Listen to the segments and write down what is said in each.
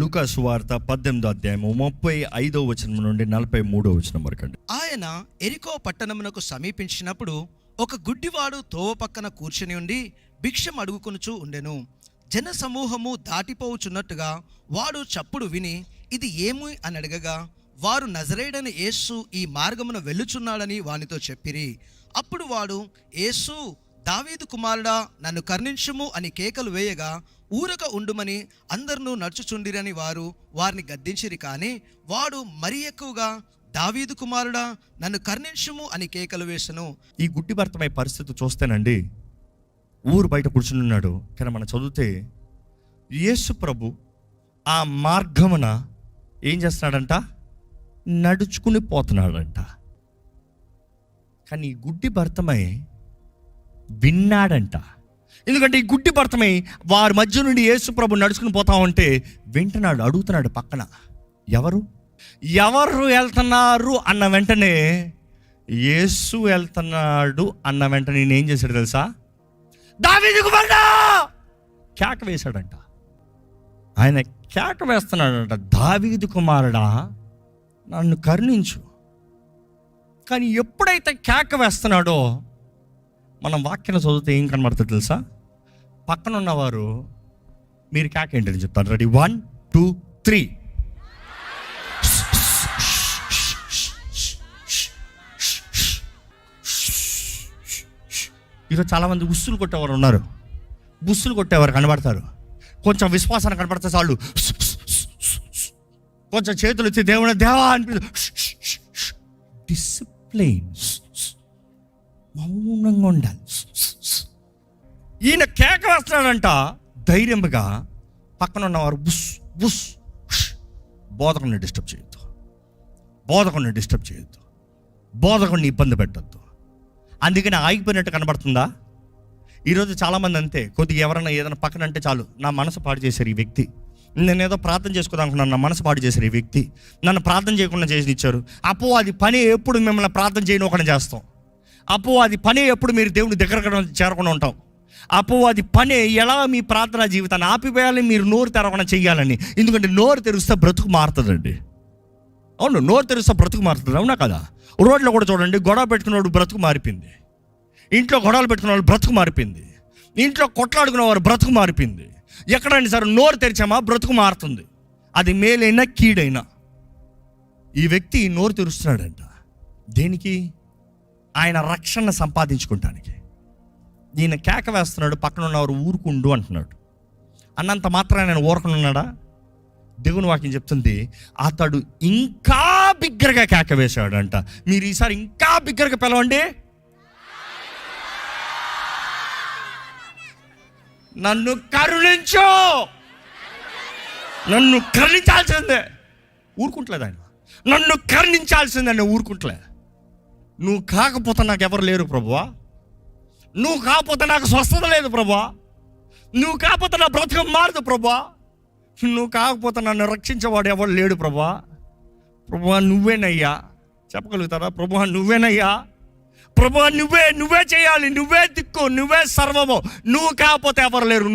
లూకా సువార్త 18వ అధ్యాయము 35వ వచనం నుండి 43వ వచనం వరకు. ఆయన ఎరికో పట్టణమునకు సమీపించినప్పుడు ఒక గుడ్డివాడు తోవ పక్కన కూర్చుని ఉండి భిక్షం అడుగుకొనుచు ఉండెను. జన సమూహము దాటిపోవుచున్నట్టుగా వాడు చప్పుడు విని ఇది ఏమి అని అడగగా, వారు నజరేయుడైన యేసు ఈ మార్గమున వెళ్ళుచున్నాడని వానితో చెప్పిరి. అప్పుడు వాడు, యేసు దావీదు కుమారుడా, నన్ను కరుణించుము అని కేకలు వేయగా, ఊరక ఉండుమని అందరినూ నడుచుచుండిరని వారు వారిని గద్దించిరి. కానీ వాడు మరి ఎక్కువగా, దావీదు కుమారుడా, నన్ను కరుణించుము అని కేకలు వేసెను. ఈ గుడ్డి భర్తమై పరిస్థితి చూస్తేనండి, ఊరు బయట కూర్చున్నాడు. కానీ మనం చదివితే యేసు ప్రభు ఆ మార్గమున ఏం చేస్తున్నాడంట? నడుచుకుని పోతున్నాడంట. కానీ ఈ గుడ్డి భర్తమై విన్నాడంట. ఎందుకంటే ఈ గుడ్డి భర్తమై వారి మధ్య నుండి యేసు ప్రభు నడుచుకుని పోతా ఉంటే వింటున్నాడు, అడుగుతున్నాడు పక్కన, ఎవరు వెళ్తున్నారు అన్న వెంటనే, యేసు వెళ్తున్నాడు అన్న వెంటనే నేను ఏం చేశాడు తెలుసా? దావీదు కుమారుడా కేక వేశాడంట. ఆయన కేక వేస్తున్నాడంట, దావీదు కుమారుడా నన్ను కరుణించు. కానీ ఎప్పుడైతే కేక వేస్తున్నాడో మనం వాక్యం చదివితే ఏం కనబడుతుంది తెలుసా? పక్కన ఉన్నవారు మీరు కేక ఏంటని చెప్తాను. రెడీ, 1 2 3. ఈరోజు చాలామంది ఉస్సులు కొట్టేవారు ఉన్నారు. బుస్సులు కొట్టేవారు కనబడతారు. కొంచెం విశ్వాసాన్ని కనబడితే చాలు, కొంచెం చేతులు వచ్చి దేవుని దేవా అనిపి డిసిప్లిన్, మౌనంగా ఉండాలి. ఈయన కేక వేస్తున్నాడంట ధైర్యంగా. పక్కన ఉన్నవారు బుస్ బుస్, బోధకుడిని డిస్టర్బ్ చేయొద్దు, బోధకుడిని ఇబ్బంది పెట్టద్దు. అందుకని ఆగిపోయినట్టు కనబడుతుందా? ఈరోజు చాలామంది అంతే. కొద్దిగా ఎవరైనా ఏదైనా పక్కన అంటే చాలు, నా మనసు పాడు చేశారు ఈ వ్యక్తి, నేను ఏదో ప్రార్థన చేసుకోదాం అనుకున్నాను, నా మనసు పాడు చేశారు ఈ వ్యక్తి, నన్ను ప్రార్థన చేయకుండా చేసి ఇచ్చారు. అది పని ఎప్పుడు మిమ్మల్ని ప్రార్థన చేయను ఒకటి చేస్తాం. అది పని ఎప్పుడు మీరు దేవుని దగ్గర చేరకుండా ఉంటాం. అది పని ఎలా మీ ప్రార్థనా జీవితాన్ని ఆపివేయాలని, మీరు నోరు తెరవకుండా చేయాలని. ఎందుకంటే నోరు తెరిస్తే బ్రతుకు మారుతుందండి. అవును, నోరు తెరిస్తే బ్రతుకు మారుతుంది. అవునా కదా? రోడ్లో కూడా చూడండి, గొడవ పెట్టుకున్నవాడు బ్రతుకు మారిపోయింది, ఇంట్లో గొడవలు పెట్టుకున్న వాళ్ళు బ్రతుకు మారిపోయింది, ఇంట్లో కొట్లాడుకున్న వారు బ్రతుకు మారిపోయింది. ఎక్కడైనా సరే నోరు తెరిచామా బ్రతుకు మారుతుంది. అది మేలైనా కీడైనా. ఈ వ్యక్తి నోరు తెరుస్తున్నాడంట. దేనికి? ఆయన రక్షణ సంపాదించుకుంటానికి. ఈయన కేక వేస్తున్నాడు, పక్కన ఉన్నవారు ఊరుకుండు అంటున్నాడు. అన్నంత మాత్రాన్ని ఆయన ఊరకుండా ఉన్నాడా? దేవుని వాక్యం చెప్తుంది, అతడు ఇంకా బిగ్గరగా కేక వేశాడు అంట. మీరు ఈసారి ఇంకా బిగ్గరగా పిలవండి, నన్ను కరుణించు. నన్ను కరుణించాల్సిందే. ఊరుకుంటలేదు ఆయన, నన్ను కరుణించాల్సిందే. ఊరుకుంటలే. నువ్వు కాకపోతే నాకు ఎవరు లేరు ప్రభువా, నువ్వు కాకపోతే నాకు స్వస్థత లేదు ప్రభువా, నువ్వు కాకపోతే నా బ్రతుకం మారదు ప్రభువా, నువ్వు కాకపోతే నన్ను రక్షించేవాడు ఎవరు లేడు ప్రభువా. ప్రభువా నువ్వేనయ్యా. చెప్పగలుగుతారా? ప్రభువా నువ్వేనయ్యా, ప్రభువా నువ్వే చేయాలి, నువ్వే దిక్కు, నువ్వే సర్వము, నువ్వు కాకపోతే ఎవరు లేరు,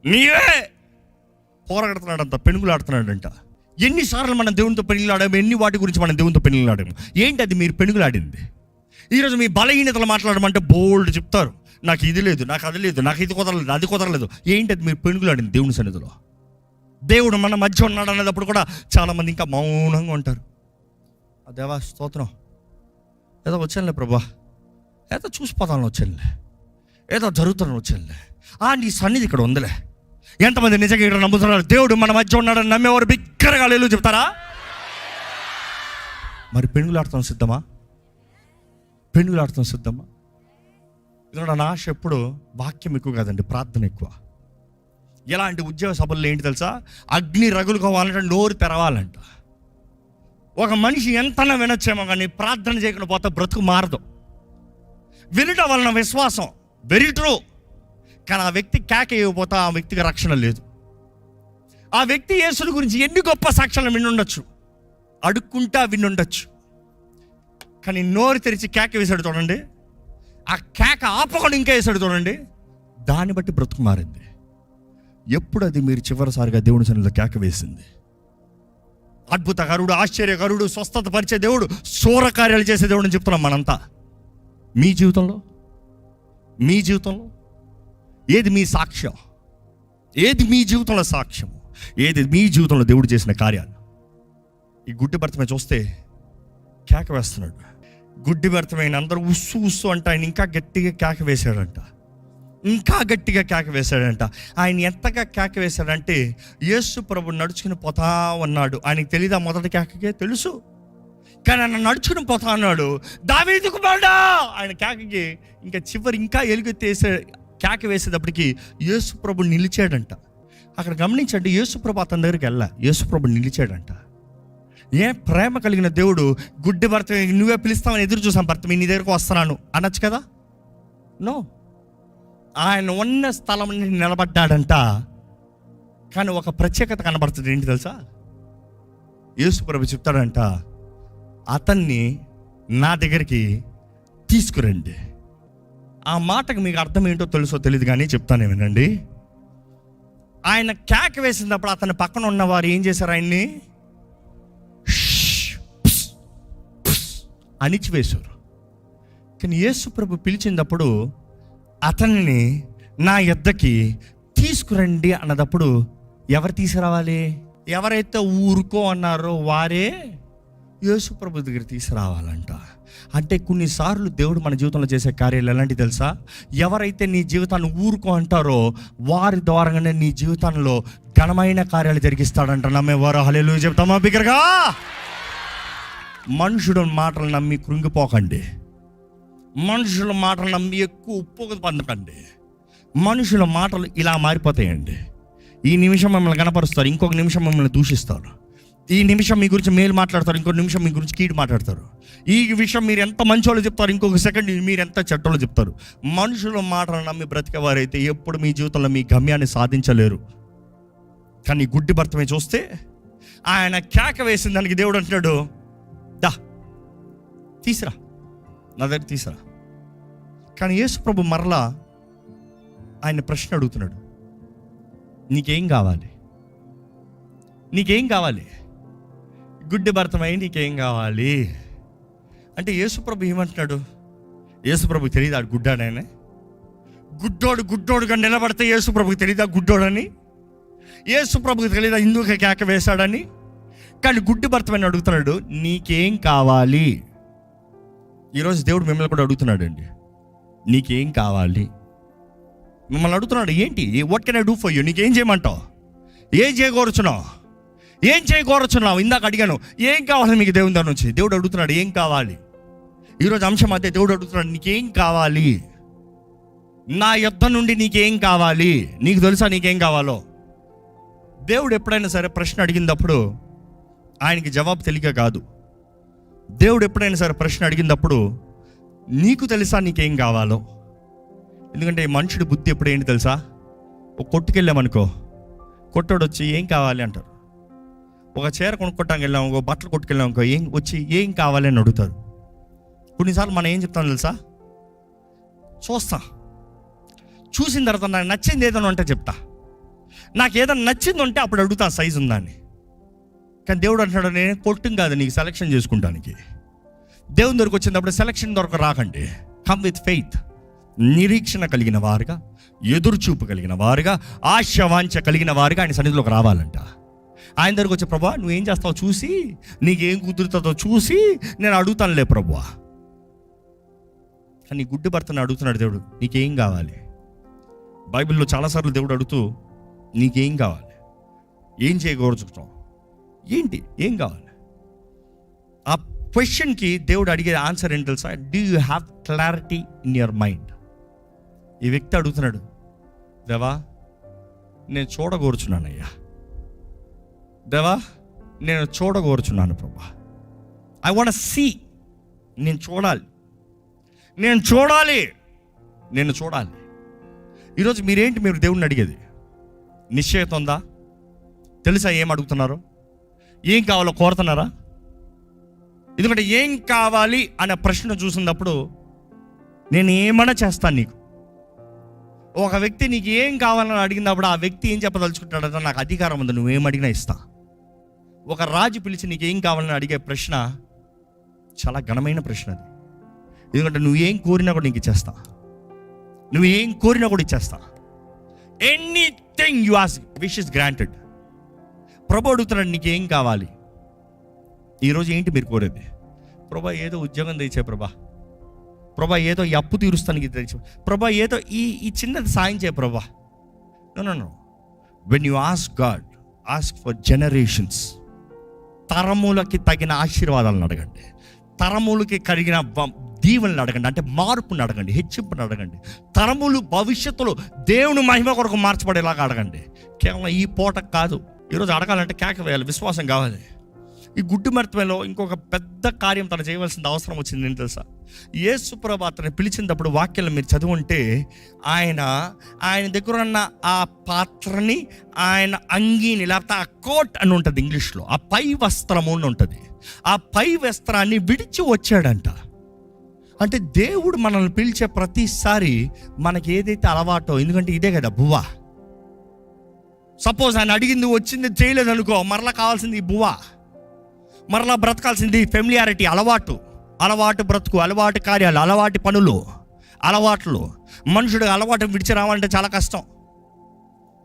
నీవే పోరాడుతున్నాడంట, పెనుగులాడుతున్నాడంట. ఎన్నిసార్లు మనం దేవునితో పెనుగులాడాము, ఎన్ని వాటి గురించి మనం దేవునితో పెనుగులాడాము. ఏంటి అది మీరు పెనుగులాడింది? ఈరోజు మీ బలహీనతలు మాట్లాడమంటే బోల్డ్ చెప్తారు, నాకు ఇది లేదు, నాకు అది లేదు, నాకు ఇది కుదరలేదు, అది కుదరలేదు. ఏంటి అది మీరు పెనుగులాడింది దేవుని సన్నిధిలో? దేవుడు మన మధ్య ఉన్నాడు అనేటప్పుడు కూడా చాలామంది ఇంకా మౌనంగా ఉంటారు. దేవా స్తోత్రం, ఏదో వచ్చానులే ప్రభా, ఏదో చూసిపోతాను వచ్చానులే, ఏదో జరుగుతాను వచ్చానులే, నీ సన్నిధి ఇక్కడ ఉందిలే. ఎంతమంది నిజంగా ఇక్కడ నమ్ముతున్నారు దేవుడు మన మధ్య ఉన్నాడని నమ్మేవారు బిగ్గరగా లేలు చెప్తారా? మరి పెనుగులాడుతాం సిద్ధమా? ఇక్కడ నా ఆశ ఎప్పుడు వాక్యం ఎక్కువ కాదండి, ప్రార్థన ఎక్కువ. ఎలాంటి ఉద్యోగ సభల్లో ఏంటి తెలుసా? అగ్ని రగులుకోవాలంటే నోరు తెరవాలంట. ఒక మనిషి ఎంతనా వినొచ్చేమో కానీ ప్రార్థన చేయకుండా పోతే బ్రతుకు మారదు. వినటం వలన విశ్వాసం, వెరీ ట్రూ. కానీ ఆ వ్యక్తి కేక ఇవ్వకపోతే ఆ వ్యక్తికి రక్షణ లేదు. ఆ వ్యక్తి యేసుని గురించి ఎన్ని గొప్ప సాక్ష్యాలు వినుండొచ్చు, అడుక్కుంటా వినుండొచ్చు, కానీ నోరు తెరిచి కేక వేశాడు చూడండి, ఆ కేక ఆపకుండా ఇంకా వేశాడు చూడండి, దాన్ని బట్టి బ్రతుకు మారింది. ఎప్పుడు అది మీరు చివరిసారిగా దేవుని సన్నిధిలో కేక వేసింది? అద్భుతకరుడు, ఆశ్చర్యకరుడు, స్వస్థత పరిచే దేవుడు, శూరకార్యాలు చేసే దేవుడు అని చెప్తున్నాం మనంతా. మీ జీవితంలో ఏది మీ సాక్ష్యం? ఏది మీ జీవితంలో సాక్ష్యం? ఏది మీ జీవితంలో దేవుడు చేసిన కార్యాలు? ఈ గుడ్డి భర్తమే చూస్తే కేక వేస్తున్నాడు. గుడ్డి భర్తమైన అందరూ ఉస్సు ఉస్సు అంటే ఆయన ఇంకా గట్టిగా కేక వేశాడంట. ఆయన ఎంతగా కేక వేశాడంటే యేసు ప్రభు నడుచుకుని పోతా ఉన్నాడు. ఆయనకి తెలీదా మొదటి కేకకే? తెలుసు. కానీ ఆయన నడుచుకుని పోతా ఉన్నాడు. దావీదు కుమారుడా ఆయన కేకకి ఇంకా చివరి ఇంకా ఎలుగెత్తేసే కేక వేసేటప్పటికి యేసు ప్రభు నిలిచాడంట. అక్కడ గమనించండి, యేసు ప్రభు అతని దగ్గరికి యేసు ప్రభు నిలిచాడంట. ప్రేమ కలిగిన దేవుడు గుడ్డి భర్త నువ్వే పిలుస్తామని ఎదురు చూసాం, భర్త నీ దగ్గరకు వస్తున్నాను అనొచ్చు కదా? నో, ఆయన ఉన్న స్థలం నిలబడ్డాడంట. కానీ ఒక ప్రత్యేకత కనబడుతుంది. ఏంటి తెలుసా? యేసు ప్రభు చెప్తాడంట, అతన్ని నా దగ్గరికి తీసుకురండి. ఆ మాటకు మీకు అర్థం ఏంటో తెలుసో తెలియదు కానీ చెప్తాను వినండి. ఆయన కేక వేసినప్పుడు అతని పక్కన ఉన్నవారు ఏం చేశారు? ఆయన్ని అణిచివేశారు. కానీ యేసు ప్రభు పిలిచినప్పుడు అతన్ని నా యొద్దకి తీసుకురండి అన్నదప్పుడు ఎవరు తీసుకురావాలి? ఎవరైతే ఊరుకో అన్నారో వారే యేసు ప్రభు దగ్గర తీసుకురావాలంట. అంటే కొన్నిసార్లు దేవుడు మన జీవితంలో చేసే కార్యాలు ఎలాంటివి తెలుసా? ఎవరైతే నీ జీవితాన్ని ఊరుకో అంటారో వారి ద్వారానే నీ జీవితంలో ఘనమైన కార్యాలు జరిగిస్తాడంట. నమ్మేవారు హల్లెలూయా చెప్తామా బిగ్గరగా? మనుషుడు మాటలు నమ్మి కృంగిపోకండి. మనుషుల మాటలు నమ్మి ఎక్కువ ఉప్పు పొందకండి. మనుషుల మాటలు ఇలా మారిపోతాయండి. ఈ నిమిషం మిమ్మల్ని కనపరుస్తారు, ఇంకొక నిమిషం మిమ్మల్ని దూషిస్తారు. ఈ నిమిషం మీ గురించి మేలు మాట్లాడతారు, ఇంకొక నిమిషం మీ గురించి కీడు మాట్లాడతారు. ఈ విషయం మీరు ఎంత మంచోళ్ళు చెప్తారు, ఇంకొక సెకండ్ మీరు ఎంత చెడ్డోళ్ళు చెప్తారు. మనుషుల మాటలు నమ్మి బ్రతికేవారైతే ఎప్పుడు మీ జీవితంలో మీ గమ్యాన్ని సాధించలేరు. కానీ గుడ్డి భర్తమే చూస్తే ఆయన కేక వేసిన దానికి దేవుడు అంటున్నాడు, దా తీసురా, నా దగ్గర తీసురా. కానీ యేసు ప్రభు మరలా ఆయన ప్రశ్న అడుగుతున్నాడు, నీకేం కావాలి? నీకేం కావాలి? గుడ్డి భర్తమై నీకేం కావాలి అంటే యేసు ప్రభు ఏమంటున్నాడు? యేసు ప్రభుకి తెలియదు ఆడు గుడ్డాడని. గుడ్డోడుగా నిలబడితే యేసు ప్రభుకి తెలియదా గుడ్డోడని? యేసు ప్రభుకి తెలియదా ఇందుకు కేక వేశాడని? కానీ గుడ్డి భర్తమని అడుగుతున్నాడు, నీకేం కావాలి? ఈరోజు దేవుడు మిమ్మల్ని కూడా అడుగుతున్నాడు అండి, నీకేం కావాలి? మిమ్మల్ని అడుగుతున్నాడు, ఏంటి? What can I do for you? నీకేం చేయమంటావు? ఏం చేయకూరచున్నావు? ఇందాక అడిగాను, ఏం కావాలి మీకు దేవుని దగ్గర నుంచి? దేవుడు అడుగుతున్నాడు, ఏం కావాలి? ఈరోజు అంశం అదే. దేవుడు అడుగుతున్నాడు, నీకేం కావాలి? నా యొద్ద నుండి నీకేం కావాలి? నీకు తెలుసా నీకేం కావాలో? దేవుడు ఎప్పుడైనా సరే ప్రశ్న అడిగినప్పుడు ఆయనకి జవాబు తెలియక కాదు. దేవుడు ఎప్పుడైనా సరే ప్రశ్న అడిగినప్పుడు నీకు తెలుసా నీకేం కావాలో? ఎందుకంటే ఈ మనుషుడి బుద్ధి ఎప్పుడు ఏంటి తెలుసా? ఒక కొట్టుకెళ్ళామనుకో, కొట్టోడు వచ్చి ఏం కావాలి అంటారు. ఒక చీర కొనుక్కోటానికి వెళ్ళాము, ఒక బట్టలు కొట్టుకెళ్ళామనుకో, ఏం కావాలి అని అడుగుతారు. కొన్నిసార్లు మనం ఏం చెప్తాం తెలుసా? చూసిన తర్వాత నాకు నచ్చింది ఏదైనా ఉంటే చెప్తా. నాకు ఏదైనా నచ్చింది ఉంటే అప్పుడు అడుగుతా సైజు ఉందా అని. కానీ దేవుడు అంటున్నాడు, నేను కొట్టుం కాదు నీకు సెలక్షన్ చేసుకుంటానికి. దేవుని దగ్గరకు వచ్చినప్పుడు సెలక్షన్ దొరక రాకండి. Come with faith. నిరీక్షణ కలిగిన వారుగా, ఎదురుచూపు కలిగిన వారుగా, ఆశావాంఛ కలిగిన వారుగా ఆయన సన్నిధిలోకి రావాలంట. ఆయన దగ్గరకు వచ్చే, ప్రభువా నువ్వేం చేస్తావు చూసి, నీకేం కుదురుతుందో చూసి నేను అడుగుతానులే ప్రభువా. కానీ గుడ్డి భర్తను అడుగుతున్నాడు దేవుడు, నీకేం కావాలి? బైబిల్లో చాలాసార్లు దేవుడు అడుగుతూ, నీకేం కావాలి? ఏం చేయకూడచుకుంటాం? ఏం కావాలి? ఆ క్వశ్చన్కి దేవుడు అడిగే ఆన్సర్ ఏంటి తెలుసా? Do you have clarity in your mind? ఈ వ్యక్తి అడుగుతున్నాడు, దేవా నేను చూడగోరుచున్నానయ్యా, దేవా నేను చూడగోరుచున్నాను ప్రభా, ఐ వాంట్ సీ. నేను చూడాలి. ఈరోజు మీరు దేవుడిని అడిగేది నిశ్చయత ఉందా? తెలుసా ఏం అడుగుతున్నారో? ఏం కావాలో కోరుతున్నారా? ఎందుకంటే ఏం కావాలి అనే ప్రశ్న చూసినప్పుడు నేను ఏమైనా చేస్తాను నీకు. ఒక వ్యక్తి నీకు ఏం కావాలని అడిగినప్పుడు ఆ వ్యక్తి ఏం చెప్పదలుచుకుంటాడంటే, నాకు అధికారం ఉంది, నువ్వేం అడిగినా ఇస్తా. ఒక రాజు పిలిచి నీకు ఏం కావాలని అడిగే ప్రశ్న చాలా ఘనమైన ప్రశ్న అది. ఎందుకంటే నువ్వేం కోరినా కూడా నీకు ఇచ్చేస్తా, నువ్వేం కోరినా కూడా ఇచ్చేస్తా. Anything you ask, wish is granted. ప్రభు అడుగుతున్నాడు, నీకేం కావాలి? ఈరోజు ఏంటి మీరు కోరేది? ప్రభా ఏదో ఉద్యోగం తెచ్చే ప్రభా, ప్రభా ఏదో ఈ అప్పు తీరుస్తానికి తెచ్చు, ప్రభా ఏదో ఈ చిన్నది సాయం చేయ ప్రభా. No. When you ask God, ask for generations. తరములకి తగిన ఆశీర్వాదాలను అడగండి, తరములకి కలిగిన దీవెనలు అడగండి, అంటే మార్పుని అడగండి, హెచ్చింపుని అడగండి. తరములు భవిష్యత్తులో దేవుని మహిమ కొరకు మార్చబడేలాగా అడగండి. కేవలం ఈ పూట కాదు. ఈరోజు అడగాలంటే కేక వేయాలి, విశ్వాసం కావాలి. ఈ గుడ్డి మర్త్వలో ఇంకొక పెద్ద కార్యం తను చేయవలసిన అవసరం వచ్చింది. నేను తెలుసా, యేసు ప్రభు అతను పిలిచినప్పుడు వాక్యాలు మీరు చదువుంటే, ఆయన దగ్గర ఉన్న ఆ పాత్రని, ఆయన అంగీని, లేకపోతే ఆ కోట్ అని ఉంటుంది ఇంగ్లీష్లో, ఆ పై వస్త్రము అని ఉంటుంది, ఆ పై వస్త్రాన్ని విడిచి వచ్చాడంట. అంటే దేవుడు మనల్ని పిలిచే ప్రతిసారి మనకి ఏదైతే అలవాటో, ఎందుకంటే ఇదే కదా బువ్వ. సపోజ్ ఆయన అడిగింది వచ్చింది చేయలేదు అనుకో, మరలా కావాల్సింది ఈ బువ్వ, మరలా బ్రతకాల్సింది ఫెమిలియారిటీ, అలవాటు బ్రతుకు, అలవాటు కార్యాలు, అలవాటు పనులు, అలవాట్లు. మనుషుడు అలవాటు విడిచి రావాలంటే చాలా కష్టం.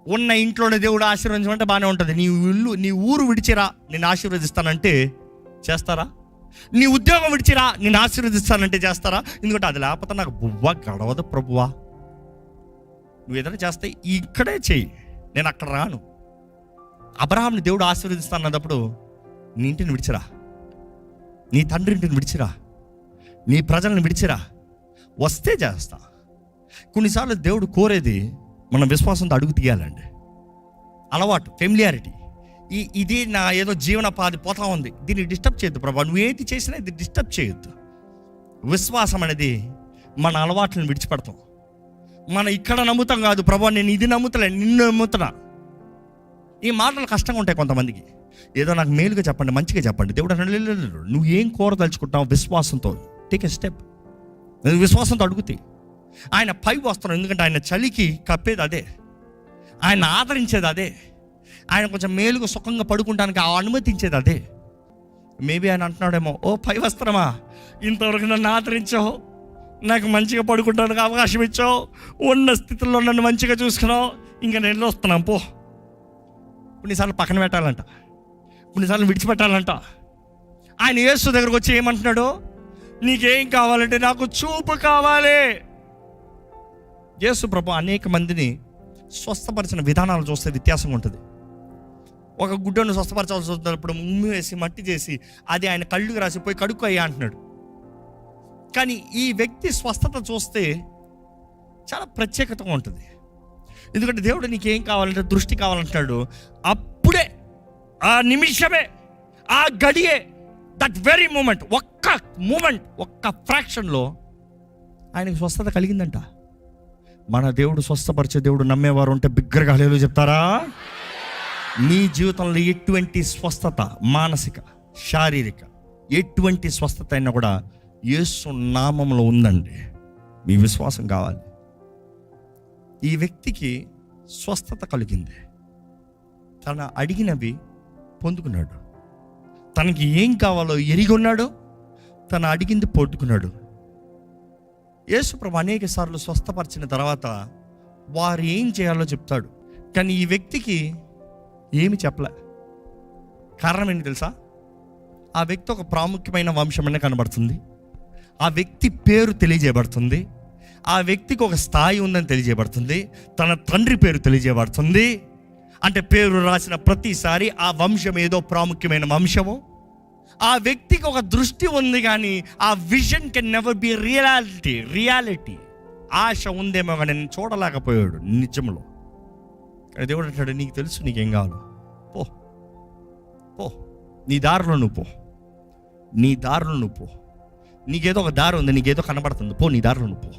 ఉన్న ఇంట్లోనే దేవుడు ఆశీర్వదించమంటే బాగానే ఉంటుంది. నీ ఊరు విడిచిరా, నేను ఆశీర్వదిస్తానంటే చేస్తారా? నీ ఉద్యోగం విడిచిరా, నేను ఆశీర్వదిస్తానంటే చేస్తారా? ఎందుకంటే అది లేకపోతే నాకు బువ్వ గడవదు ప్రభువా. నువ్వు ఏదైనా చేస్తే ఇక్కడే చెయ్యి, నేను అక్కడ రాను. అబ్రహాంని దేవుడు ఆశీర్వదిస్తానన్నప్పుడు నీ ఇంటిని విడిచిరా, నీ తండ్రి ఇంటిని విడిచిరా, నీ ప్రజలను విడిచిరా, వస్తే చేస్తా. కొన్నిసార్లు దేవుడు కోరేది మనం విశ్వాసంతో అడుగు తీయాలండి. అలవాటు, ఫెమిలియారిటీ, ఇది నా ఏదో జీవనోపాధి పోతా ఉంది, దీన్ని డిస్టర్బ్ చేయొద్దు ప్రభా. నువ్వు ఏది చేసినా ఇది డిస్టర్బ్ చేయొద్దు. విశ్వాసం అనేది మన అలవాట్లను విడిచిపెడతాం. మనం ఇక్కడ నమ్ముతాం కాదు, ప్రభా నేను ఇది నమ్ముతలే, నిన్ను నమ్ముతున్నా. ఈ మాటలు కష్టంగా ఉంటాయి కొంతమందికి. ఏదో నాకు మేలుగా చెప్పండి, మంచిగా చెప్పండి. దేవుడు అన్నాడు, నువ్వు ఏం కోరదలుచుకుంటావు విశ్వాసంతో టేక్ ఎ స్టెప్. నువ్వు విశ్వాసంతో అడుగుతే ఆయన పై వస్తున్నాడు. ఎందుకంటే ఆయన చలికి కప్పేది అదే, ఆయన ఆదరించేది అదే, ఆయన కొంచెం మేలుగా సుఖంగా పడుకుంటానికి అనుమతించేది అదే. మేబీ ఆయన అంటున్నాడేమో, ఓ పై వస్త్రమా, ఇంతవరకు నన్ను ఆదరించావు, నాకు మంచిగా పడుకుంటానికి అవకాశం ఇచ్చావు, ఉన్న స్థితిలో నన్ను మంచిగా చూసుకున్నావు, ఇంకా నేను వస్తున్నాను పో. కొన్నిసార్లు పక్కన పెట్టాలంట, కొన్నిసార్లు విడిచిపెట్టాలంట. ఆయన యేసు దగ్గరకు వచ్చి ఏమంటున్నాడు, నీకేం కావాలంటే నాకు చూపు కావాలి. యేసు ప్రభు అనేక మందిని స్వస్థపరిచిన విధానాలు చూస్తే వ్యత్యాసంగా ఉంటుంది. ఒక గుడ్డను స్వస్థపరచాల్సి వస్తున్నప్పుడు ఉమ్మి వేసి మట్టి చేసి అది ఆయన కళ్ళుకి రాసి పోయి కడుక్కు అయ్యా అంటున్నాడు. కానీ ఈ వ్యక్తి స్వస్థత చూస్తే చాలా ప్రత్యేకతగా ఉంటుంది. ఎందుకంటే దేవుడు నీకేం కావాలంటే దృష్టి కావాలంటాడు. అప్పుడే, ఆ నిమిషమే, ఆ గడియే, దట్ వెరీ మూమెంట్, ఒక్క ఫ్రాక్షన్లో ఆయనకు స్వస్థత కలిగిందంట. మన దేవుడు స్వస్థపరిచే దేవుడు. నమ్మేవారు ఉంటే బిగ్గరగా హల్లెలూయా చెప్తారా? మీ జీవితంలో ఎటువంటి స్వస్థత, మానసిక, శారీరక, ఎటువంటి స్వస్థత అయినా కూడా యేసు నామములో ఉందండి. మీ విశ్వాసం కావాలి. ఈ వ్యక్తికి స్వస్థత కలిగింది. తన అడిగినవి పొందుకున్నాడు. తనకి ఏం కావాలో ఎరిగి ఉన్నాడు. తను అడిగింది పొందుకున్నాడు. యేసు ప్రభు అనేక సార్లు స్వస్థపరిచిన తర్వాత వారు ఏం చేయాలో చెప్తాడు. కానీ ఈ వ్యక్తికి ఏమి చెప్పలే. కారణం ఏంటి తెలుసా? ఆ వ్యక్తి ఒక ప్రాముఖ్యమైన వంశమనే కనబడుతుంది. ఆ వ్యక్తి పేరు తెలియజేయబడుతుంది. ఆ వ్యక్తికి ఒక స్థాయి ఉందని తెలియజేయబడుతుంది. తన తండ్రి పేరు తెలియజేయబడుతుంది. అంటే పేరు రాసిన ప్రతిసారి ఆ వంశం ఏదో ప్రాముఖ్యమైన వంశము. ఆ వ్యక్తికి ఒక దృష్టి ఉంది, కానీ ఆ vision can never be reality. ఆశ ఉందేమో కానీ నేను చూడలేకపోయాడు నిజంలో. దేవుడు అంటాడు, నీకు తెలుసు నీకేం కావాలో, పో పో, నీ దారిలో నువ్వు పో, నీ దారిలో నువ్వు పో. నీకేదో ఒక దారి ఉంది, నీకేదో కనబడుతుంది, పో, నీ దారిలో నువ్వు పో.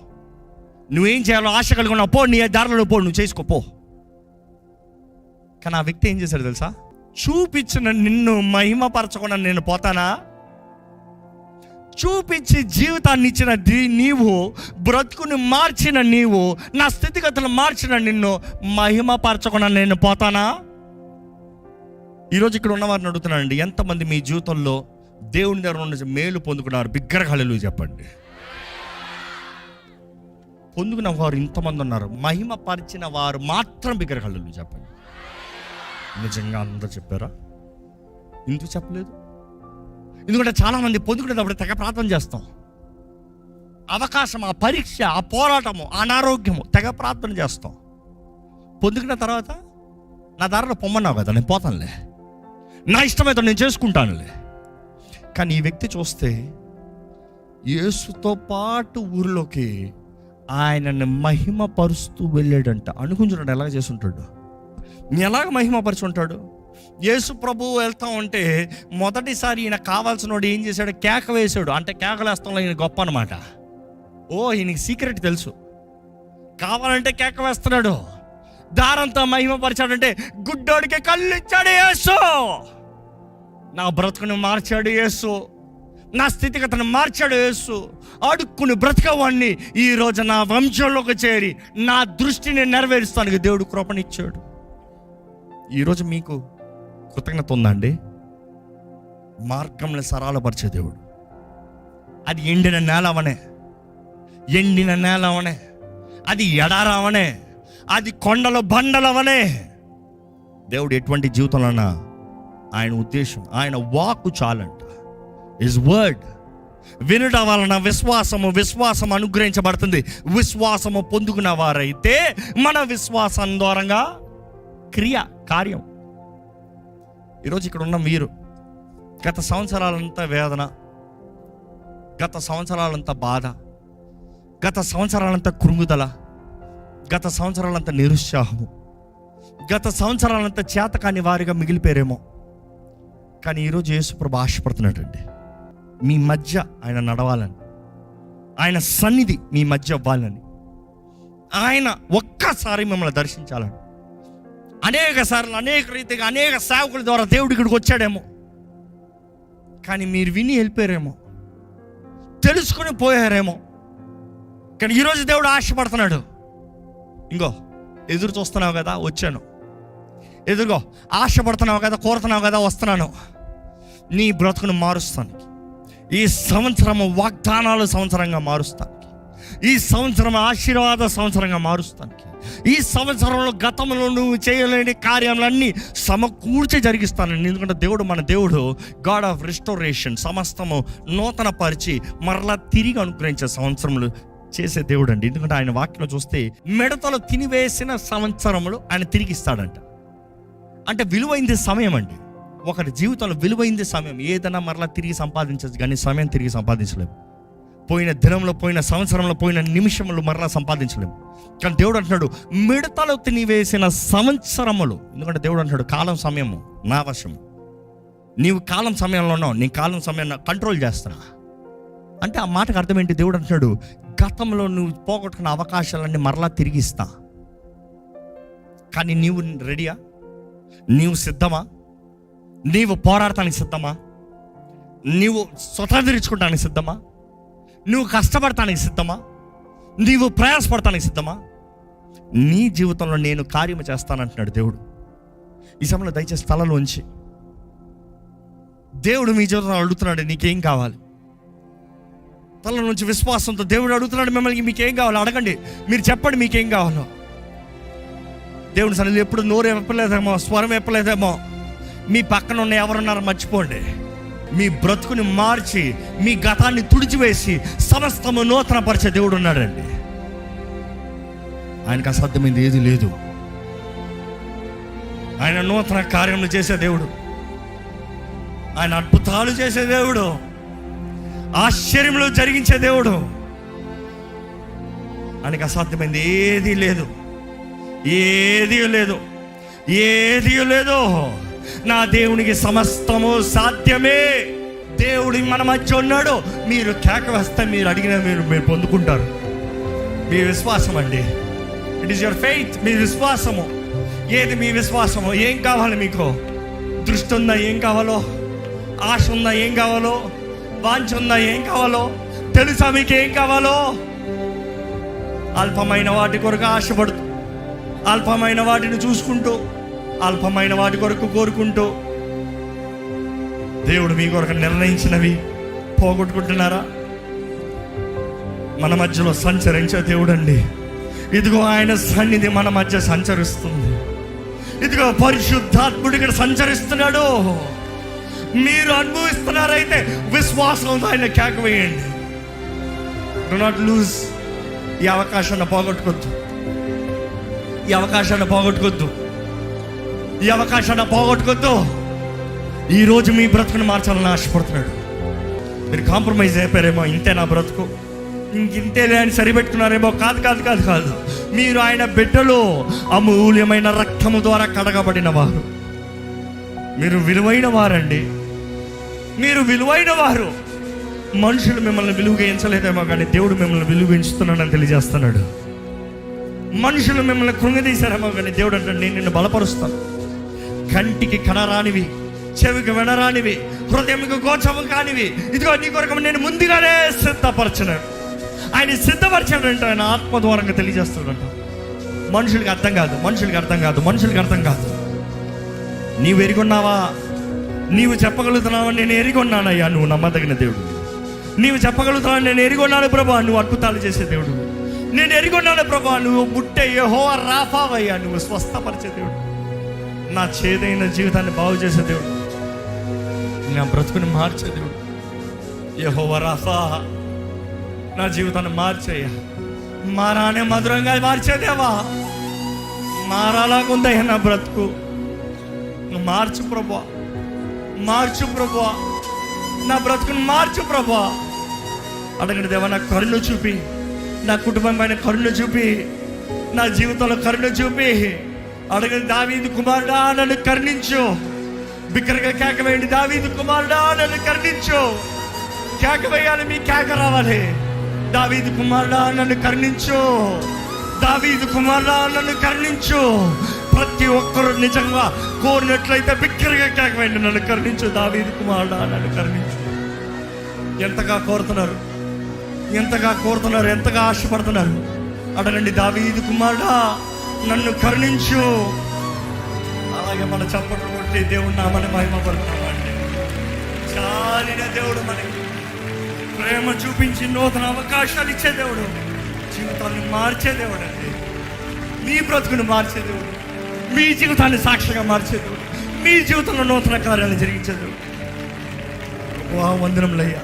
నువ్వేం చేయాలో ఆశ కలిగి ఉన్నావు, పో, నీ దారిలో నువ్వు పో, నువ్వు చేసుకో, పో. కానీ ఆ వ్యక్తి ఏం చేశాడు తెలుసా? చూపించిన నిన్ను మహిమపరచకుండా నేను పోతానా? చూపించి జీవితాన్ని ఇచ్చిన నీవు, బ్రతుకుని మార్చిన నీవు, నా స్థితిగతులు మార్చిన నిన్ను మహిమపరచకుండా నేను పోతానా? ఈరోజు ఇక్కడ ఉన్నవారిని అడుగుతున్నానండి, ఎంతమంది మీ జీవితంలో దేవుని దగ్గర నుంచి మేలు పొందుకున్నారు? బిగ్గరగా హల్లెలూయా చెప్పండి. పొందుకున్న వారు ఇంతమంది ఉన్నారు, మహిమపరిచిన వారు మాత్రం బిగ్గరగా హల్లెలూయా చెప్పండి. నిజంగా అందరూ చెప్పారా? ఎందుకు చెప్పలేదు? ఎందుకంటే చాలామంది పొందుకునేటప్పుడు తెగ ప్రార్థన చేస్తాం. అవకాశం, ఆ పరీక్ష, ఆ పోరాటము, అనారోగ్యము, తెగ ప్రార్థన చేస్తాం. పొందుకున్న తర్వాత నా దారిలో పొమ్మన్నావు కదా, నేను పోతానులే, నా ఇష్టమైతే నేను చేసుకుంటానులే. కానీ ఈ వ్యక్తి చూస్తే యేసుతో పాటు ఊరిలోకి ఆయనని మహిమపరుస్తూ వెళ్ళాడంట. అనుకుంటున్నాడు ఎలా చేసి ఉంటాడు, ఎలాగ మహిమపరిచి ఉంటాడు? యేసు ప్రభువు వెళ్తా ఉంటే మొదటిసారి ఈయన కావాల్సిన వాడు ఏం చేశాడు? కేక వేశాడు. అంటే కేకలేస్తాంలో ఈయన గొప్ప అనమాట. ఈయనకి సీక్రెట్ తెలుసు, కావాలంటే కేక వేస్తున్నాడు. దారంతా మహిమపరిచాడంటే గుడ్డోడికి కళ్ళు ఇచ్చాడు యేసు, నా బ్రతుకుని మార్చాడు యేసు, నా స్థితిగతిని మార్చాడు యేసు. అడుక్కుని బ్రతకవాడిని ఈరోజు నా వంశంలోకి చేరి నా దృష్టిని నెరవేరుస్తానికి దేవుడు కృపనిచ్చాడు. ఈరోజు మీకు కృతజ్ఞత ఉందండి? మార్గంలో సరళపరిచే దేవుడు. అది ఎండిన నేల అవనే, ఎండిన నేల అవనే, అది ఎడారవనే, అది కొండల బండలవనే. దేవుడు ఎటువంటి జీవితంలోనా ఆయన ఉద్దేశం, ఆయన వాక్కు చాలంట. హిస్ వర్డ్ వినడం వలన విశ్వాసం అనుగ్రహించబడుతుంది. విశ్వాసము పొందుకున్న వారైతే మన విశ్వాసం ద్వారంగా కార్యం. ఈరోజు ఇక్కడ ఉన్న మీరు గత సంవత్సరాలంతా వేదన, గత సంవత్సరాలంతా బాధ, గత సంవత్సరాలంతా కృంగుదల, గత సంవత్సరాలంతా నిరుత్సాహము, గత సంవత్సరాలంతా చేతకాని వారిగా మిగిలిపోయారేమో. కానీ ఈరోజు యేసుప్రభు ఆశపడుతున్నాడండి, మీ మధ్య ఆయన నడవాలని, ఆయన సన్నిధి మీ మధ్య అవ్వాలని, ఆయన ఒక్కసారి మిమ్మల్ని దర్శించాలని. అనేక సార్లు అనేక రీతిగా అనేక సేవకుల ద్వారా దేవుడు ఇక్కడికి వచ్చాడేమో, కానీ మీరు విని వెళ్ళిపోయారేమో, తెలుసుకొని పోయారేమో. కానీ ఈరోజు దేవుడు ఆశపడుతున్నాడు, ఇంకో ఎదురు చూస్తున్నావు కదా, వచ్చాను. ఎదురుగో ఆశపడుతున్నావు కదా, కోరుతున్నావు కదా, వస్తున్నాను. నీ బ్రతుకును మారుస్తానికి, ఈ సంవత్సరము వాగ్దానాలు సంవత్సరంగా మారుస్తానికి, ఈ సంవత్సరం ఆశీర్వాద సంవత్సరంగా మారుస్తానికి, ఈ సంవత్సరంలో గతంలో నువ్వు చేయలేని కార్యాలన్నీ సమకూర్చి జరిగిస్తానండి. ఎందుకంటే దేవుడు, మన దేవుడు గాడ్ ఆఫ్ రిస్టోరేషన్, సమస్తము నూతన పరిచి మరలా తిరిగి అనుగ్రహించే సంవత్సరములు చేసే దేవుడు అండి. ఎందుకంటే ఆయన వాక్యంలో చూస్తే మిడతలు తినివేసిన సంవత్సరములు ఆయన తిరిగి ఇస్తాడంట. అంటే విలువైంది సమయం అండి. ఒకరి జీవితంలో విలువైంది సమయం. ఏదైనా మరలా తిరిగి సంపాదించచ్చు, కానీ సమయం తిరిగి సంపాదించలేము. పోయిన దినంలో, పోయిన సంవత్సరంలో, పోయిన నిమిషంలో మరలా సంపాదించలేము. కానీ దేవుడు అంటున్నాడు మిడతలు తినివేసిన సంవత్సరములు. ఎందుకంటే దేవుడు అంటున్నాడు కాలం సమయము నా వశము. నీవు కాలం సమయంలో ఉన్నావు, నీ కాలం సమయాన్ని కంట్రోల్ చేస్తున్నా అంటే ఆ మాటకు అర్థం ఏంటి? దేవుడు అంటున్నాడు గతంలో నువ్వు పోగొట్టుకున్న అవకాశాలన్నీ మరలా తిరిగి ఇస్తా. కానీ నీవు రెడీయా? నీవు సిద్ధమా? నీవు పోరాడటానికి సిద్ధమా? నీవు స్వతంత్రించుకోవడానికి సిద్ధమా? నువ్వు కష్టపడటానికి సిద్ధమా? నీవు ప్రయాసపడటానికి సిద్ధమా? నీ జీవితంలో నేను కార్యము చేస్తానంటున్నాడు దేవుడు. ఈ సమయంలో దయచేసి స్థలంలోంచి దేవుడు మీ జీవితంలో అడుగుతున్నాడు, నీకేం కావాలి? తల నుంచి విశ్వాసంతో దేవుడు అడుగుతున్నాడు మిమ్మల్ని, మీకేం కావాలో అడగండి. మీరు చెప్పండి మీకేం కావాలో. దేవుని సన్నిధిలో ఎప్పుడు నోరు ఎప్పలేదేమో, స్వరం ఎప్పలేదేమో, మీ పక్కన ఉన్న ఎవరున్నారో మర్చిపోండి. మీ బ్రతుకుని మార్చి, మీ గతాన్ని తుడిచివేసి సమస్తము నూతన పరిచే దేవుడు ఉన్నాడండి. ఆయనకు అసాధ్యమైంది ఏది లేదు. ఆయన నూతన కార్యములు చేసే దేవుడు, ఆయన అద్భుతాలు చేసే దేవుడు, ఆశ్చర్యములు జరిగించే దేవుడు. ఆయనకు అసాధ్యమైంది ఏది లేదు, ఏది లేదు, ఏది లేదు. నా దేవునికి సమస్తము సాధ్యమే. దేవుడి మన మధ్య ఉన్నాడు. మీరు కేక వేస్తే మీరు అడిగిన మీరు పొందుకుంటారు. మీ విశ్వాసం అండి, ఇట్ ఈస్ యువర్ ఫెయిత్. మీ విశ్వాసము. ఏది మీ విశ్వాసము? ఏం కావాలి మీకు? దృష్టి ఉందా? ఏం కావాలో? ఆశ ఉందా? ఏం కావాలో? వాంఛ ఉందా? ఏం కావాలో తెలుసా? మీకు ఏం కావాలో? అల్పమైన వాటి కొరకు ఆశపడుతూ, అల్పమైన వాటిని చూసుకుంటూ, అల్పమైన వాటి కొరకు కోరుకుంటూ దేవుడు మీ కొరకు నిర్ణయించినవి పోగొట్టుకుంటున్నారా? మన మధ్యలో సంచరించే దేవుడు అండి. ఇదిగో ఆయన సన్నిధి మన మధ్య సంచరిస్తుంది. ఇదిగో పరిశుద్ధాత్ముడు ఇక్కడ సంచరిస్తున్నాడు. మీరు అనుభవిస్తున్నారైతే విశ్వాసంతో ఆయన కేక వేయండి. Do not lose. ఈ అవకాశాన్ని పోగొట్టుకోద్దు. ఈ అవకాశాన్ని పోగొట్టుకోద్దు. ఈ అవకాశాన్ని పోగొట్టుకోద్దు. ఈరోజు మీ బ్రతుకుని మార్చాలని ఆశపడుతున్నాడు. మీరు కాంప్రమైజ్ అయిపోయారేమో, ఇంతే నా బ్రతుకు, ఇంకింతేలే అని సరిపెట్టుకున్నారేమో. కాదు కాదు కాదు కాదు. మీరు ఆయన బిడ్డలు, అమూల్యమైన రక్తము ద్వారా కడగబడిన వారు. మీరు విలువైన వారండి. మీరు విలువైన వారు. మనుషులు మిమ్మల్ని విలువగా ఎంచలేదేమో, కానీ దేవుడు మిమ్మల్ని విలువ ఎంచుతున్నాడని తెలియజేస్తున్నాడు. మనుషులు మిమ్మల్ని కృంగదీశారేమో, కానీ దేవుడు అంటే నేను నిన్ను బలపరుస్తాను. కంటికి కనరానివి, చెవికి వినరానివి, హృదయంకి గోచము కానివి ఇదిగో నీ కొరకు నేను ముందుగానే సిద్ధపరచినాడు. ఆయన సిద్ధపరిచాడంటే ఆయన ఆత్మ ద్వారంగా తెలియజేస్తాడంట. మనుషులకి అర్థం కాదు, మనుషులకి అర్థం కాదు, మనుషులకి అర్థం కాదు. నీవు ఎరిగొన్నావా? నీవు చెప్పగలుగుతున్నావా? నేను ఎరిగొన్నానయ్యా, నువ్వు నమ్మదగిన దేవుడు. నీవు చెప్పగలుగుతున్నావు, నేను ఎరిగొన్నాను ప్రభా, నువ్వు అద్భుతాలు చేసే దేవుడు. నేను ఎరిగొన్నాను ప్రభా, నువ్వు ముట్టే యెహోవా రాఫావయ్యా, నువ్వు స్వస్థపరిచే దేవుడు. నా చేదైన జీవితాన్ని బాగు చేసే దేవుడు, నా బ్రతుకుని మార్చే దేవుడు. యెహోవా రాఫా, నా జీవితాన్ని మార్చేయ్యా. మారానే మధురంగా మార్చేదేవా. మారాలాగుందయ్యా నా బ్రతుకు. నువ్వు మార్చు ప్రభా, మార్చు ప్రభా, నా బ్రతుకుని మార్చు ప్రభా. అడగండి దేవా, నా కరుణ చూపి, నా కుటుంబం పైన కరుణ చూపి, నా జీవితంలో కరుణ చూపి. అడగండి, దావీదు కుమారుడా నన్ను కరుణించు. బిక్కరగా కేక వేయండి, దావీదు కుమారుడా నన్ను కరుణించు. కేక వేయాలి, మీ కేక రావాలి. దావీదు కుమారుడా నన్ను కరుణించు. దావీదు కుమారుడా నన్ను కరుణించు. ప్రతి ఒక్కరు నిజంగా కోరినట్లయితే బిక్కరగా కేక వేయండి, నన్ను కరుణించు. దావీదు కుమారుడా నన్ను కరుణించు. ఎంతగా కోరుతున్నారు, ఎంతగా కోరుతున్నారు, ఎంతగా ఆశపడుతున్నారు. అడగండి, దావీదు కుమారుడా నన్ను కరుణించు. అలాగే మన చప్పట్లు కొట్టి దేవుడు నామని మహిమపడుతున్నామండి. చాలిన దేవుడు, మనకి ప్రేమ చూపించి నూతన అవకాశాలు ఇచ్చే దేవుడు, జీవితాన్ని మార్చే దేవుడు అండి. మీ బ్రతుకుని మార్చే దేవుడు, మీ జీవితాన్ని సాక్షిగా మార్చే దేవుడు, మీ జీవితంలో నూతన కార్యాలను జరిగించే దేవుడు. వందనములయ్యా.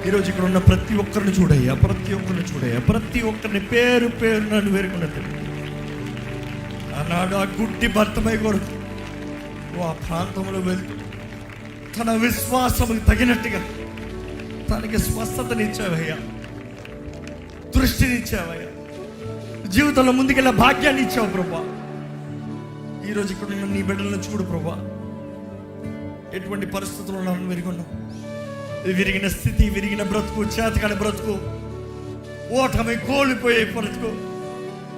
ఈరోజు ఇక్కడ ఉన్న ప్రతి ఒక్కరిని చూడయ్యా, ప్రతి ఒక్కరిని చూడయ్యా, ప్రతి ఒక్కరిని పేరు పేరు నన్ను వేరుకున్న దేవుడు. ఆనాడు ఆ గుడ్డి భర్తమై కొరకు ఆ ప్రాంతంలో వెళ్తూ తన విశ్వాసముకు తగినట్టుగా తనకి స్వస్థతనిచ్చావయ్యా, దృష్టినిచ్చావయ్యా, జీవితంలో ముందుకెళ్ళే భాగ్యాన్ని ఇచ్చావు ప్రభా. ఈరోజు ఇక్కడ ఉన్న నీ బిడ్డలను చూడు ప్రభా. ఎటువంటి పరిస్థితుల్లో నన్ను విరిగొన్నావు. విరిగిన స్థితి, విరిగిన బ్రతుకు, చేతకాని బ్రతుకు, ఓటమి కోల్పోయే బ్రతుకు,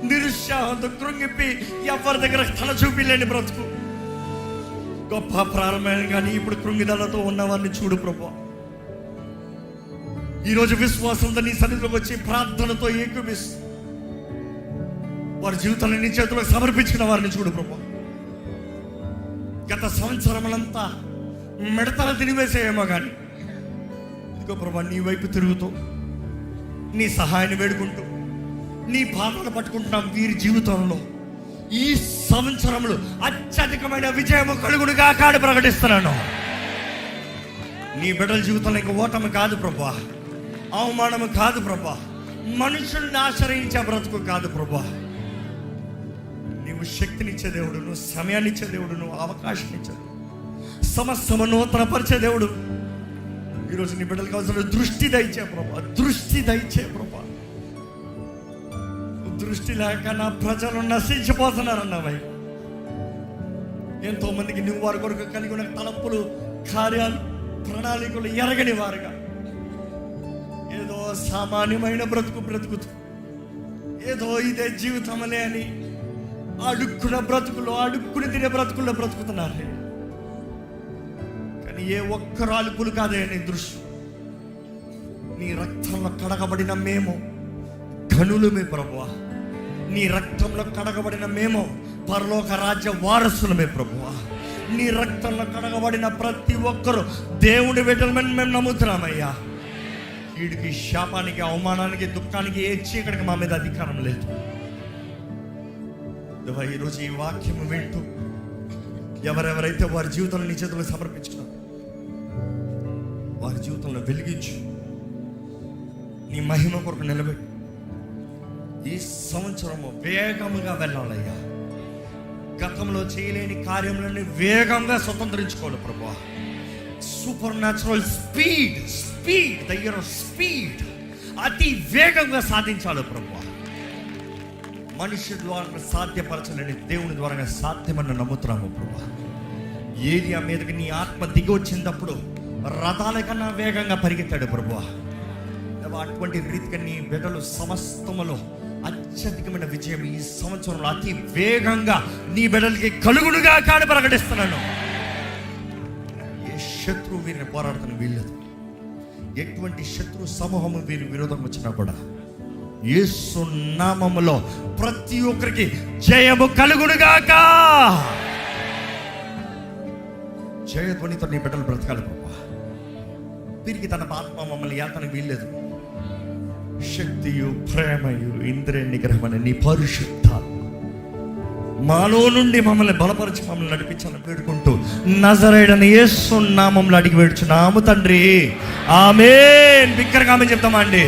నిరుత్సాహంతో కృంగిప్పి ఎవరి దగ్గర తల చూపిలేని బ్రతుకు, గొప్ప ప్రారంభమైన కానీ ఇప్పుడు కృంగిదలతో ఉన్నవారిని చూడు ప్రభా. ఈరోజు విశ్వాసంతో నీ సన్నిధిలోకి వచ్చి ప్రార్థనతో ఏకీభవిస్తూ వారి జీవితాన్ని నీ చేతిలో సమర్పించిన వారిని చూడు ప్రభా. గత సంవత్సరములంతా మిడతలు తినివేసేయేమో కానీ ఇదిగో ప్రభా, నీ వైపు తిరుగుతూ నీ సహాయాన్ని వేడుకుంటూ నీ పాదాలు పట్టుకుంటున్నాం. వీరి జీవితంలో ఈ సంవత్సరంలో అత్యధికమైన విజయము కలుగునుగా కాడి ప్రకటిస్తున్నాను. నీ బిడ్డల జీవితంలో ఇంకా ఓటమి కాదు ప్రభా, అవమానము కాదు ప్రభా, మనుషుల్ని ఆశ్రయించే బ్రతుకు కాదు ప్రభా. నువ్వు శక్తినిచ్చే దేవుడు, నువ్వు సమయాన్ని ఇచ్చే దేవుడు, నువ్వు అవకాశం ఇచ్చే దేవుడు, సమస్తము నూతన పరిచే దేవుడు. ఈరోజు నీ బిడ్డలకు కావాల్సిన దృష్టి దయచే ప్రభా, దృష్టి దయచే ప్రభా. దృష్టి లేక నా ప్రజలు నశించిపోతున్నారన్నావై. ఎంతో మందికి నువ్వు వారి కొరకు కలిగి ఉన్న తలంపులు, కార్యాలు, ప్రణాళికలు ఎరగని వారుగా ఏదో సామాన్యమైన బ్రతుకుతూ ఏదో ఇదే జీవితమలే అని అడుక్కున్న బ్రతుకులు, అడుక్కుని తినే బ్రతుకుల్లో బ్రతుకుతున్నారు. కానీ ఏ ఒక్కరు అలుపులు కాదే నీ దృష్టి. నీ రక్తంలో కడగబడిన మేము ఘనులమే ప్రభువా. నీ రక్తంలో కడగబడిన మేము పరలోక రాజ్య వారసులమే ప్రభువా. నీ రక్తంలో కడగబడిన ప్రతి ఒక్కరు దేవుడి బిడ్డలమని మేము నమ్ముతున్నామయ్యా. వీడికి శాపానికి, అవమానానికి, దుఃఖానికి, ఏ చీకటికి మా మీద అధికారం లేదు. ఈరోజు ఈ వాక్యం వింటూ ఎవరెవరైతే వారి జీవితంలో నీ చేతుల్లో సమర్పించుకున్నారు, వారి జీవితంలో వెలిగించు, నీ మహిమ కొరకు నిలబెట్టు. ఈ సంవత్సరము వేగముగా వెళ్ళాలయ్యా. గతంలో చేయలేని కార్యములన్నీ వేగంగా స్వతంత్రించుకోవాలి ప్రభువా. Super natural speed, the year of speed, అతి వేగంగా సాధించాలి ప్రభువా. మనిషి ద్వారా సాధ్యపరచలేని దేవుని ద్వారా సాధ్యమని నమ్ముతున్నాము ప్రభువా. ఏరియా మీదకి నీ ఆత్మ దిగి వచ్చినప్పుడు రథాల కన్నా వేగంగా పరిగెత్తాడు ప్రభువా. అటువంటి రీతిగా నీ బిడ్డలు సమస్తములో అత్యధికమైన విజయం ఈ సంవత్సరంలో అతి వేగంగా నీ బిడ్డలకి కలుగునుగా కాని ప్రకటిస్తున్నాను. ఏ శత్రువు వీరిని పోరాడుతున్న వీళ్ళదు, ఎటువంటి శత్రు సమూహము వీరి విరోధం వచ్చినా కూడా యేసు నామములో ప్రతి ఒక్కరికి జయము కలుగునుగాక. జయధ్వనితో నీ బిడ్డలు బ్రతకాలి ప్రభా. వీరికి తన ఆత్మ మమ్మల్ని యాతన వీల్లేదు. శక్తియు, ప్రేమయు, ఇంద్రియ నిగ్రహమని నీ పరిశుద్ధాత్మ మాలో నుండి మమ్మల్ని బలపరిచి మమ్మల్ని నడిపించాలని వేడుకుంటూ నజరేయుడైన యేసు నామములో అడిగి వేడుచున్నాము తండ్రి, ఆమేన్. బిగ్గరగా ఆమేన్ చెప్తామా అండి?